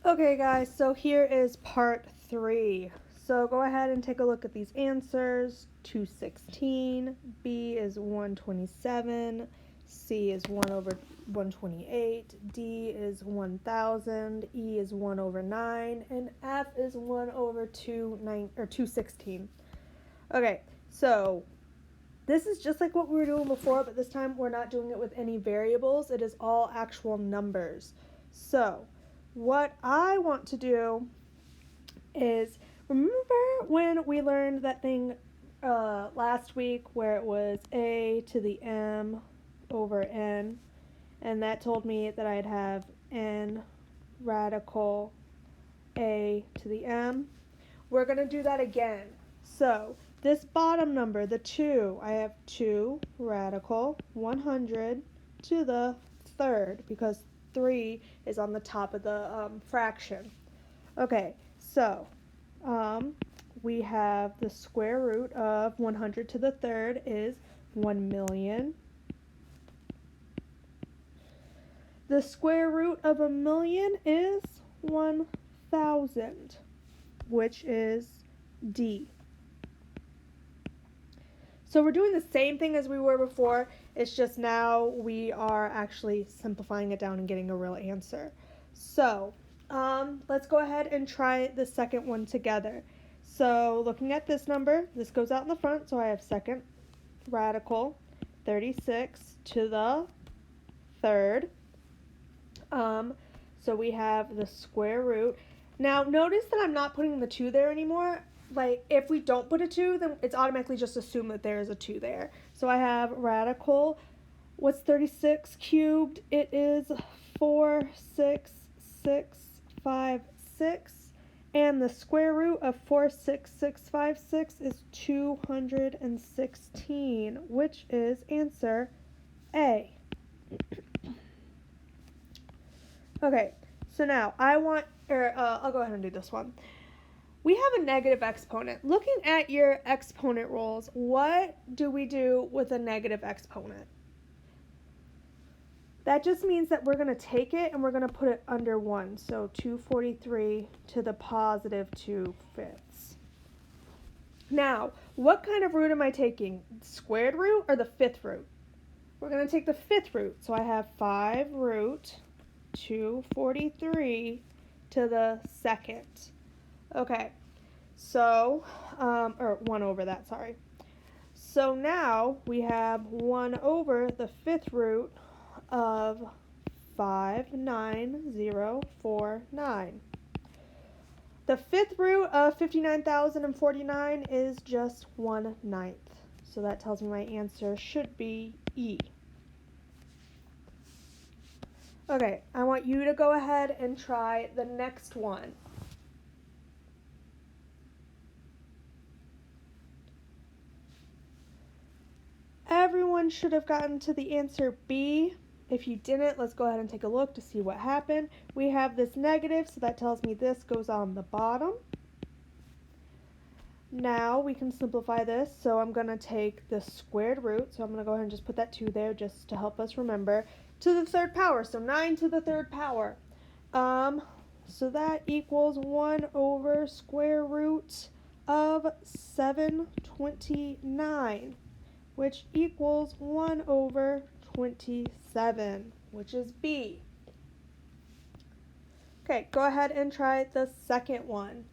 Okay guys, so here is part 3. So go ahead and take a look at these answers. 216, B is 127, C is 1 over 128, D is 1000, E is 1 over 9, and F is 1 over 216. Okay, so this is just like what we were doing before, but this time we're not doing it with any variables. It is all actual numbers. So what I want to do is, remember when we learned that thing last week where it was a to the m over n, and that told me that I'd have n radical a to the m? We're going to do that again. So this bottom number, the 2, I have 2 radical 100 to the third because 3 is on the top of the fraction. Okay, so we have the square root of 100 to the third is 1,000,000. The square root of 1,000,000 is 1,000, which is D. So we're doing the same thing as we were before, it's just now we are actually simplifying it down and getting a real answer. So let's go ahead and try the second one together. So looking at this number, this goes out in the front, so I have second radical 36 to the third. So we have the square root. Now notice that I'm not putting the 2 there anymore. Like if we don't put a 2, then it's automatically just assumed that there is a 2 there. So I have radical, what's 36 cubed? It is 46656, and the square root of 46656 is 216, which is answer A. Okay, so now I'll go ahead and do this one. We have a negative exponent. Looking at your exponent rules, what do we do with a negative exponent? That just means that we're going to take it and we're going to put it under 1. So 243 to the positive 2/5. Now, what kind of root am I taking? The squared root or the 5th root? We're going to take the 5th root. So I have 5 root 243 to the second. Okay, so, or 1 over that, sorry. So now we have 1 over the 5th root of 59049. The 5th root of 59,049 is just 1/9. So that tells me my answer should be E. Okay, I want you to go ahead and try the next one. Everyone should have gotten to the answer B. If you didn't, let's go ahead and take a look to see what happened. We have this negative, so that tells me this goes on the bottom. Now we can simplify this, so I'm going to take the squared root, so I'm going to go ahead and just put that 2 there just to help us remember, to the third power, so 9 to the third power. So that equals 1 over square root of 729, which equals 1 over 27, which is B. Okay, go ahead and try the second one.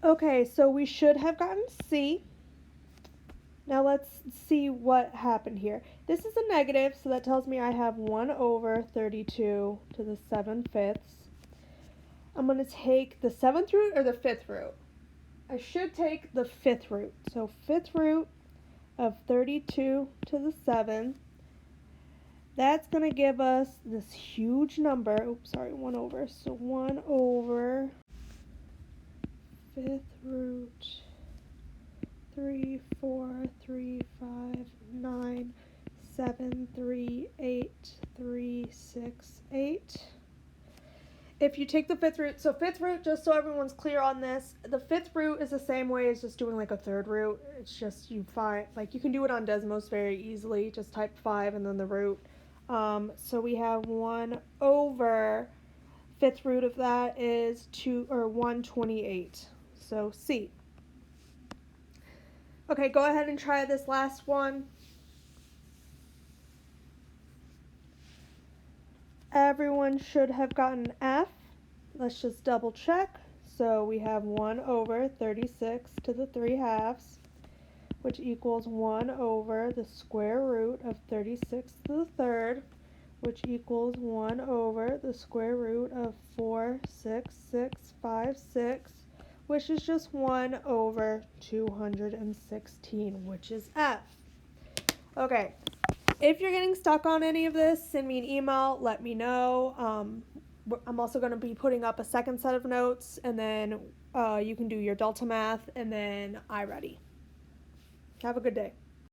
Okay, so we should have gotten C. Now let's see what happened here. This is a negative, so that tells me I have 1 over 32 to the 7/5. I'm going to take the 7th root or the 5th root? I should take the 5th root. So 5th root of 32 to the 7. That's going to give us this huge number. Oops, sorry, 1 over. So 1 over 5th root 3, 4, 3, 5, 9, 7, 3, 8, 3, 6, 8. if you take the fifth root, so fifth root, just so everyone's clear on this, the fifth root is the same way as just doing like a third root. It's just you find, like you can do it on Desmos very easily. Just type 5 and then the root. So we have 1 over, fifth root of that is 128. So C. Okay, go ahead and try this last one. Everyone should have gotten F. Let's just double check. So we have 1 over 36 to the 3 halves, which equals 1 over the square root of 36 to the third, which equals 1 over the square root of 46656, which is just 1 over 216, which is F. Okay. If you're getting stuck on any of this, send me an email, let me know. I'm also going to be putting up a second set of notes, and then you can do your Delta Math, and then iReady. Have a good day.